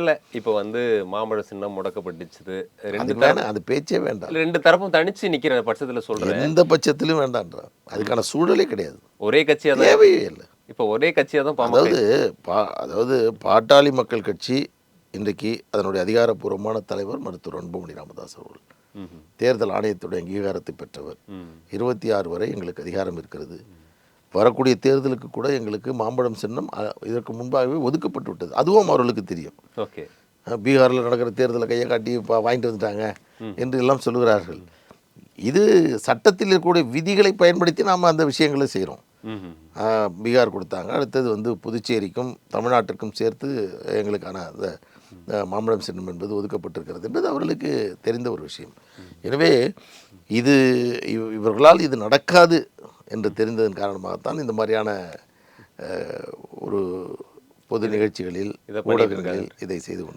ஒருவேளை இப்போ வந்து மாம்பழ சின்னம் முடக்கப்பட்டுச்சு, அது வேணாம், அது பேச்சே வேண்டாம். ரெண்டு தரப்பும் தனிச்சு நிக்கிற பட்சத்துல சொல்றேன், எந்த பட்சத்திலும் வேண்டான்ற அதுக்கான சூழலே கிடையாது, ஒரே கட்சியா தான் தேவையே இல்லை. இப்போ ஒரே கட்சியா தான் பாமக. அதாவது பாட்டாளி மக்கள் கட்சி இன்றைக்கு அதனுடைய அதிகாரப்பூர்வமான தலைவர் மருத்துவர் அன்புமணி ராமதாஸ் அவர்கள் தேர்தல் ஆணையத்துடைய அங்கீகாரத்தை பெற்றவர். 26 வரை எங்களுக்கு அதிகாரம் இருக்கிறது. வரக்கூடிய தேர்தலுக்கு கூட எங்களுக்கு மாம்பழம் சின்னம் இதற்கு முன்பாகவே ஒதுக்கப்பட்டு விட்டது. அதுவும் அவர்களுக்கு தெரியும். ஓகே, பீகாரில் நடக்கிற தேர்தலை கையை காட்டி வாங்கிட்டு வந்துட்டாங்க என்று எல்லாம் சொல்லுகிறார்கள். இது சட்டத்தில் இருக்கக்கூடிய விதிகளை பயன்படுத்தி நாம் அந்த விஷயங்களை செய்கிறோம். பீகார் கொடுத்தாங்க, அடுத்தது வந்து புதுச்சேரிக்கும் தமிழ்நாட்டிற்கும் சேர்த்து எங்களுக்கான அந்த மாம்பழம் சின்னம் என்பது ஒதுக்கப்பட்டிருக்கிறது என்பது அவர்களுக்கு தெரிந்த ஒரு விஷயம். எனவே இது இவர்களால் இது நடக்காது என்று தெரிந்ததன் காரணமாகத்தான் இந்த மாதிரியான ஒரு பொது நிகழ்ச்சிகளில் ஊடகங்களில் இதை செய்து கொண்டு